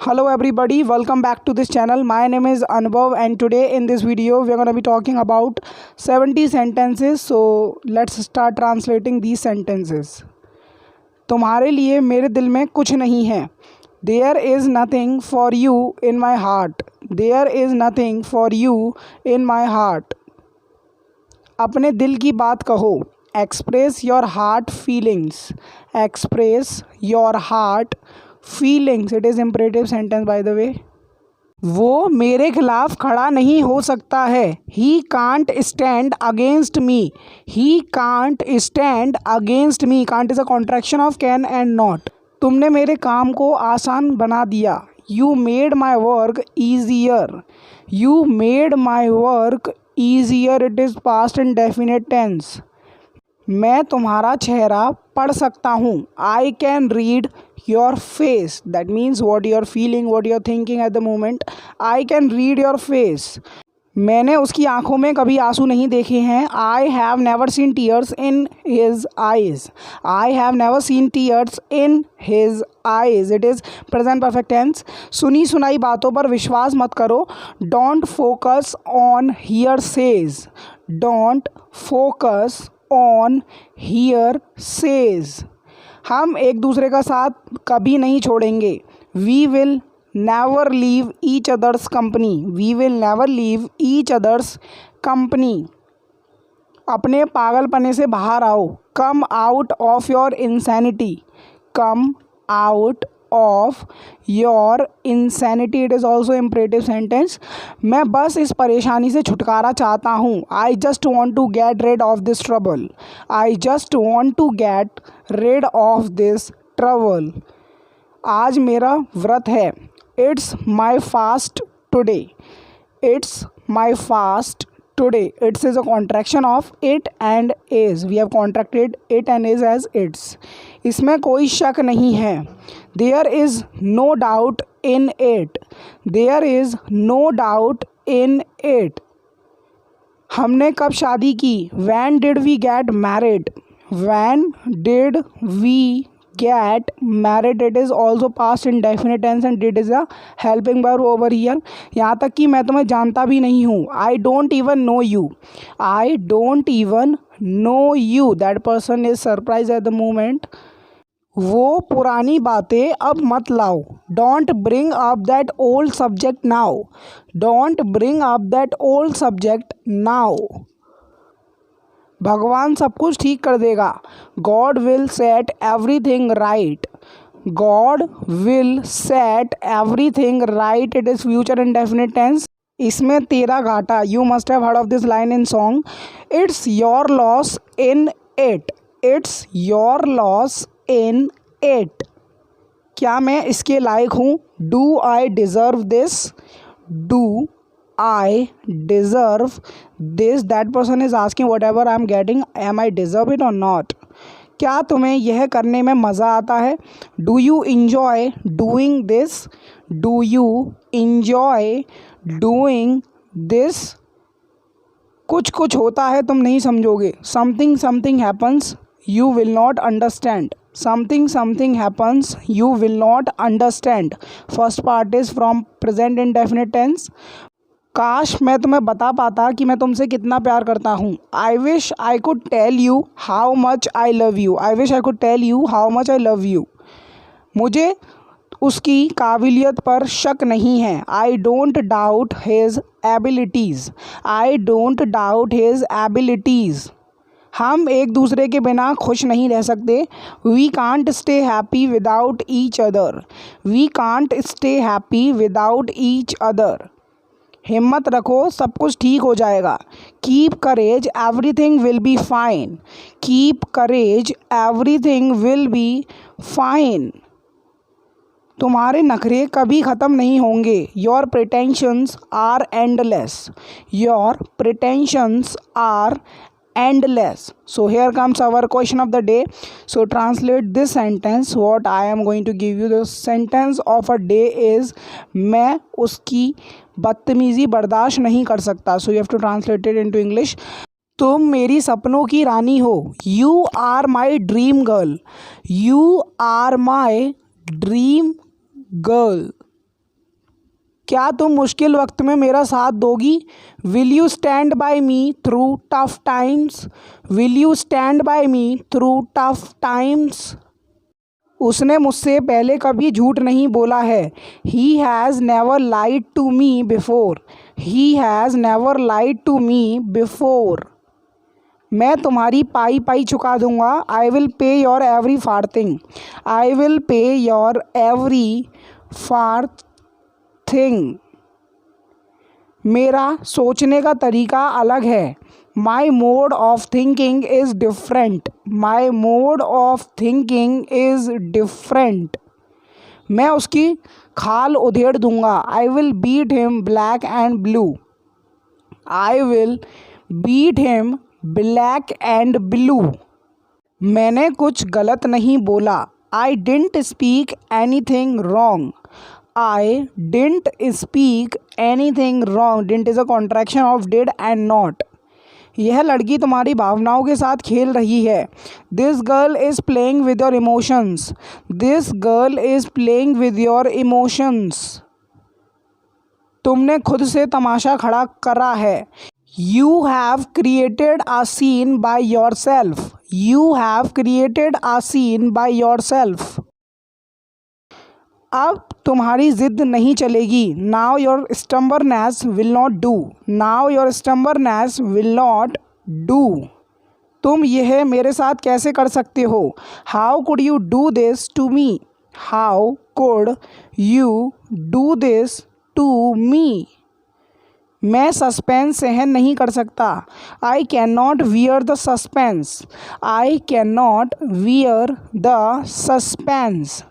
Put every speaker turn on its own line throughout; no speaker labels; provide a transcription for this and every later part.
Hello everybody, welcome back to this channel. My name is Anubhav and today in this video we are going to be talking about 70 sentences. So let's start translating these sentences. तुम्हारे लिए मेरे दिल में कुछ नहीं है. There is nothing for you in my heart. There is nothing for you in my heart. अपने दिल की बात कहो. Express your heart feelings. Express your heart feelings. It is imperative sentence by the way. वो मेरे खिलाफ खड़ा नहीं हो सकता है. He can't stand against me. He can't stand against me. Can't is a contraction of can and not. तुमने मेरे काम को आसान बना दिया. You made my work easier. You made my work easier. It is past indefinite tense. मैं तुम्हारा चेहरा पढ़ सकता हूँ. I can read your face. That means what you are feeling, what you are thinking at the moment. I can read your face. मैंने उसकी आँखों में कभी आंसू नहीं देखे हैं. I have never seen tears in his eyes. I have never seen tears in his eyes. It is present perfect tense. सुनी सुनाई बातों पर विश्वास मत करो. Don't focus on hearsays. Don't focus on hearsays. हम एक दूसरे का साथ कभी नहीं छोड़ेंगे. We will never leave each other's company. We will never leave each other's company. अपने पागलपने से बाहर आओ. Come out of your insanity. Come out of your insanity. It is also imperative sentence. मैं बस इस परेशानी से छुटकारा चाहता हूँ. I just want to get rid of this trouble. I just want to get rid of this trouble. आज मेरा व्रत है. It's my fast today. It's my fast today. It's is a contraction of it and is. We have contracted it and is as its. इसमें कोई शक नहीं है. There is no doubt in it. There is no doubt in it. हमने कब शादी की? When did we get married? When did we get married? It is also past indefinite tense and did is a helping verb over here. यहाँ तक कि मैं तुम्हें जानता भी नहीं हूँ. I don't even know you. I don't even know you. That person is surprised at the moment. वो पुरानी बातें अब मत लाओ. Don't bring up that old subject now. Don't bring up that old subject now. भगवान सब कुछ ठीक कर देगा. God will set everything right. God will set everything right. It is future indefinite tense. इसमें तेरा घाटा. You must have heard of this line in song. It's your loss in it. It's your loss in it. क्या मैं इसके लायक हूँ? Do I deserve this? Do I deserve this? That person is asking whatever I am getting, am I deserve it or not? क्या तुम्हें यह करने में मज़ा आता है? Do you enjoy doing this? Do you enjoy doing this? कुछ कुछ होता है तुम नहीं समझोगे. Something something happens, you will not understand. Something something happens, you will not understand. First part is from present indefinite tense. काश मैं तुम्हें बता पाता कि मैं तुमसे कितना प्यार करता हूँ. I wish I could tell you how much I love you. I wish I could tell you how much I love you. मुझे उसकी काबिलियत पर शक नहीं है. I don't doubt his abilities. I don't doubt his abilities. हम एक दूसरे के बिना खुश नहीं रह सकते. We can't stay happy without each other. We can't stay happy without each other. हिम्मत रखो, सब कुछ ठीक हो जाएगा. Keep courage, everything will be fine. Keep courage, everything will be fine. तुम्हारे नखरे कभी ख़त्म नहीं होंगे. Your pretensions are endless. Your pretensions are endless. So here comes our question of the day. So translate this sentence. What I am going to give you, the sentence of a day is मैं उसकी बदतमीज़ी बर्दाश्त नहीं कर सकता. So you have to translate it into English. तुम मेरी सपनों की रानी हो. You are my dream girl. You are my dream girl. क्या तुम मुश्किल वक्त में मेरा साथ दोगी? Will you stand by me through tough times? Will you stand by me through tough times? उसने मुझसे पहले कभी झूठ नहीं बोला है। He has never lied to me before. He has never lied to me before. मैं तुम्हारी पाई पाई चुका दूंगा। I will pay your every farthing. I will pay your every farthing. मेरा सोचने का तरीका अलग है। My mode of thinking is different. My mode of thinking is different. मैं उसकी खाल उधेड़ दूंगा। I will beat him black and blue. I will beat him black and blue. मैंने कुछ गलत नहीं बोला। I didn't speak anything wrong. I didn't speak anything wrong. Didn't is a contraction of did and not. यह लड़की तुम्हारी भावनाओं के साथ खेल रही है। This girl is playing with your emotions. This girl is playing with your emotions. तुमने खुद से तमाशा खड़ा करा है। You have created a scene by yourself. You have created a scene by yourself. अब तुम्हारी ज़िद नहीं चलेगी। Now your stubbornness will not do. Now your stubbornness will not do. तुम यह मेरे साथ कैसे कर सकते हो? How could you do this to me? How could you do this to me? मैं सस्पेंस सहन नहीं कर सकता। I can not wear the suspense. I can not wear the suspense.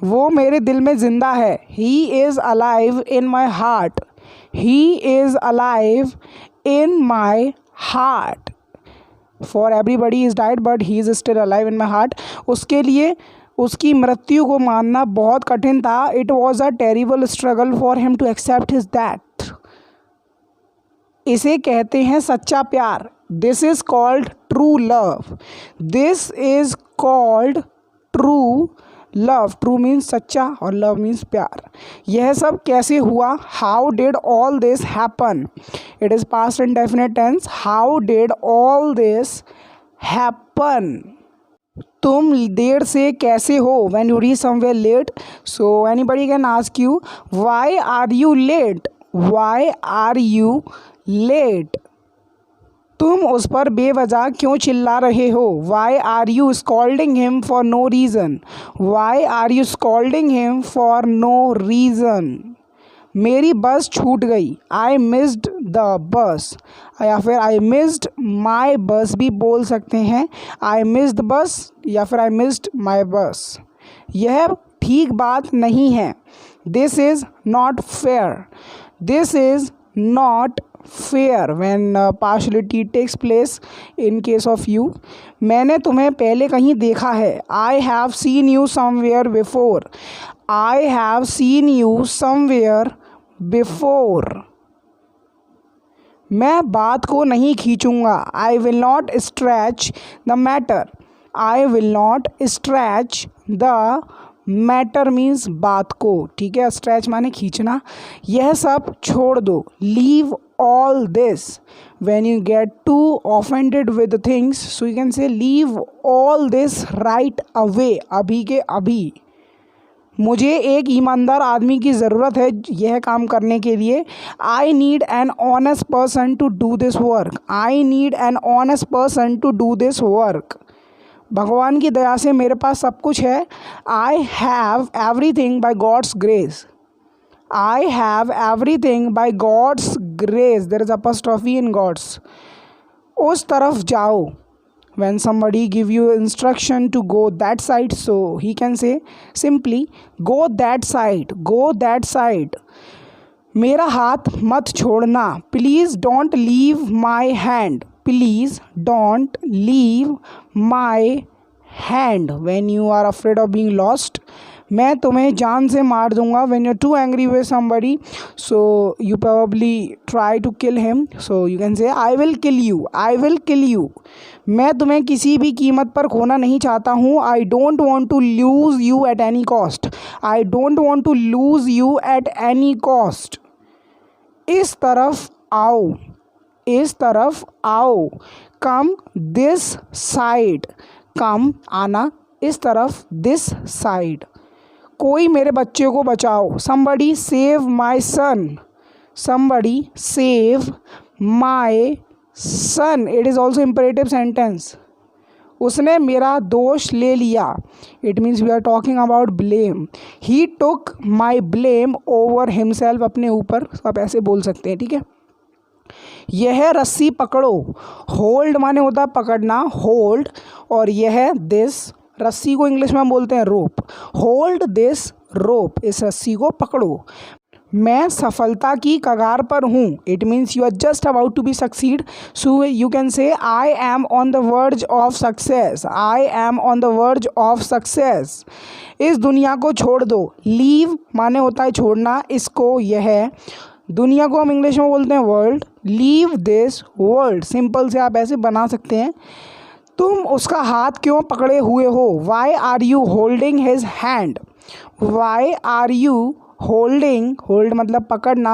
वो मेरे दिल में ज़िंदा है। He is alive in my heart. He is alive in my heart. For everybody is died but he is still alive in my heart. उसके लिए उसकी मृत्यु को मानना बहुत कठिन था। It was a terrible struggle for him to accept his death. इसे कहते हैं सच्चा प्यार। This is called true love. This is called true love. True means सच्चा और लव मीन्स प्यार। यह सब कैसे हुआ? How did all this happen? It is past indefinite tense. How did all this happen? तुम देर से कैसे हो? When you reach somewhere late. So anybody can ask you why are you late? Why are you late? तुम उस पर बेवजह क्यों चिल्ला रहे हो? Why are you scolding him for no reason? Why are you scolding him for no reason? मेरी bus छूट गई। I missed the bus. या फिर आई मिस्ड माई बस भी बोल सकते हैं। आई मिस्ड बस या फिर आई मिस्ड माई बस। यह ठीक बात नहीं है। This is not fair. This is not fair when partiality takes place in case of you। मैंने तुम्हें पहले कहीं देखा है। I have seen you somewhere before। I have seen you somewhere before। मैं बात को नहीं खींचूंगा। I will not stretch the matter। I will not stretch the matter means बात को। ठीक है, स्ट्रेच माने खींचना। यह सब छोड़ दो। Leave all this. When you get too offended with things so you can say leave all this right away. अभी के अभी। मुझे एक ईमानदार आदमी की ज़रूरत है यह काम करने के लिए। I need an honest person to do this work. I need an honest person to do this work. भगवान की दया से मेरे पास सब कुछ है। I have everything by God's grace. I have everything by God's grace. There is apostrophe in God's. उस तरफ जाओ। When somebody give you instruction to go that side, so he can say simply go that side, go that side। मेरा हाथ मत छोड़ना। Please don't leave my hand। Please don't leave my hand। When you are afraid of being lost, मैं तुम्हें जान से मार दूंगा. when you're too angry with somebody, so you probably try to kill him, so you can say I will kill you, I will kill you. मैं तुम्हें किसी भी कीमत पर खोना नहीं चाहता हूँ. I don't want to lose you at any cost. I don't want to lose you at any cost. इस तरफ आओ, इस तरफ आओ. कम दिस साइड, कम आना, इस तरफ दिस साइड. कोई मेरे बच्चे को बचाओ. somebody save my son, somebody save my son. it is also imperative sentence. उसने मेरा दोष ले लिया. it means we are talking about blame. he took my blame over himself, अपने ऊपर. आप ऐसे बोल सकते हैं, ठीक है. यह रस्सी पकड़ो. होल्ड माने होता है पकड़ना, होल्ड. और यह दिस, रस्सी को इंग्लिश में हम बोलते हैं रोप. होल्ड दिस रोप, इस रस्सी को पकड़ो. मैं सफलता की कगार पर हूँ. It means you are just about to be succeed. So you can say I am on the verge of success. I am on the verge of success. इस दुनिया को छोड़ दो. लीव माने होता है छोड़ना, इसको, यह, दुनिया को हम इंग्लिश में बोलते हैं world. Leave this world. Simple से आप ऐसे बना सकते हैं. तुम उसका हाथ क्यों पकड़े हुए हो. Why are you holding his hand. Why are you holding, hold मतलब पकड़ना,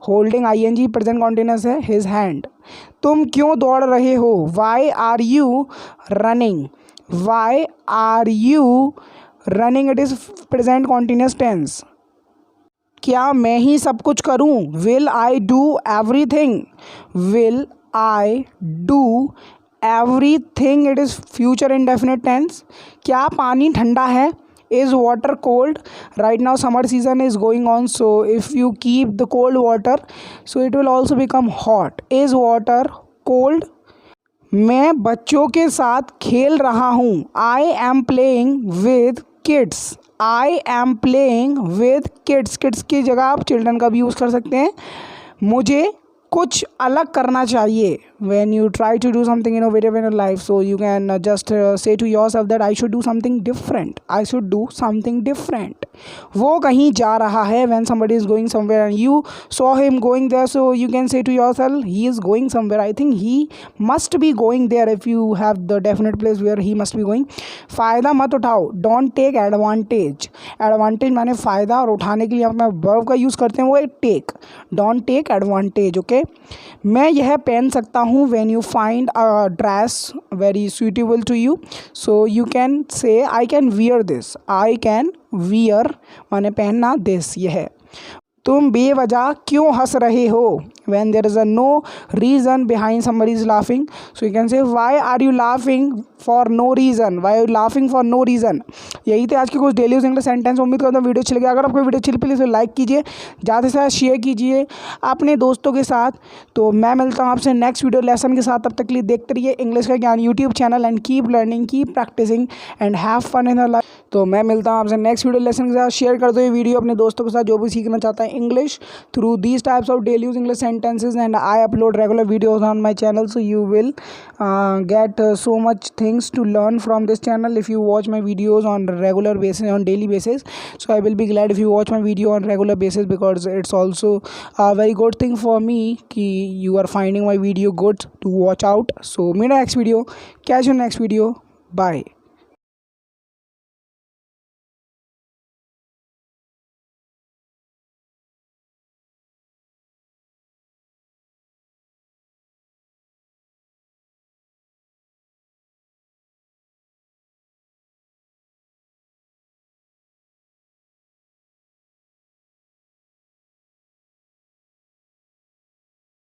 होल्डिंग ING प्रेजेंट कॉन्टिन्यूअस है, हिज हैंड. तुम क्यों दौड़ रहे हो. Why are you running. Why are you running, it is present continuous tense. क्या मैं ही सब कुछ करूं. Will I do everything. Will I do everything, it is future indefinite tense. क्या पानी ठंडा है. is water cold. right now summer season is going on, so if you keep the cold water, so it will also become hot. is water cold. मैं बच्चों के साथ खेल रहा हूँ. I am playing with kids. I am playing with kids. kids की जगह आप children का भी यूज़ कर सकते हैं. मुझे कुछ अलग करना चाहिए. when you try to do something innovative in your life, so you can just say to yourself that I should do something different. I should do something different. वो कहीं जा रहा है. when somebody is going somewhere and you saw him going there, so you can say to yourself he is going somewhere. I think he must be going there, if you have the definite place where he must be going. फ़ायदा मत उठाओ. don't take advantage. advantage माने फ़ायदा, और उठाने के लिए हम verb का यूज़ करते हैं, वो है take. don't take advantage. okay. मैं यह पहन सकता हूँ. when you find a dress very suitable to you, so you can say I can wear this. I can wear माने पहनना, this यह. तुम बेवजह क्यों हंस रहे हो. when there is a no reason behind somebody is laughing, so you can say why are you laughing for no reason. why are you laughing for no reason. यही थे आज के कुछ डेली यूज इंग्लिश सेंटेंस. उम्मीद करता हूँ video अच्छी लगी. अगर आपको वीडियो अच्छी लगी प्लीज़ लाइक कीजिए, ज़्यादा से ज़्यादा शेयर कीजिए अपने दोस्तों के साथ. तो मैं मिलता हूँ आपसे नेक्स्ट वीडियो लेसन के साथ. तब तक के लिए देखते रहिए इंग्लिश का ज्ञान YouTube channel. And keep learning, keep practising and have fun in life. तो मैं मिलता हूँ आपसे नेक्स्ट वीडियो लेसन के साथ. शेयर कर दो ये वीडियो अपने दोस्तों के साथ जो भी सीखना चाहता है English through these types of daily use English sentences, and I upload regular videos on my channel, so you will get so much things to learn from this channel if you watch my videos on regular basis, on daily basis. So I will be glad if you watch my video on regular basis, because it's also a very good thing for me कि you are finding my video good to watch out. So meet next video, catch you next video, bye.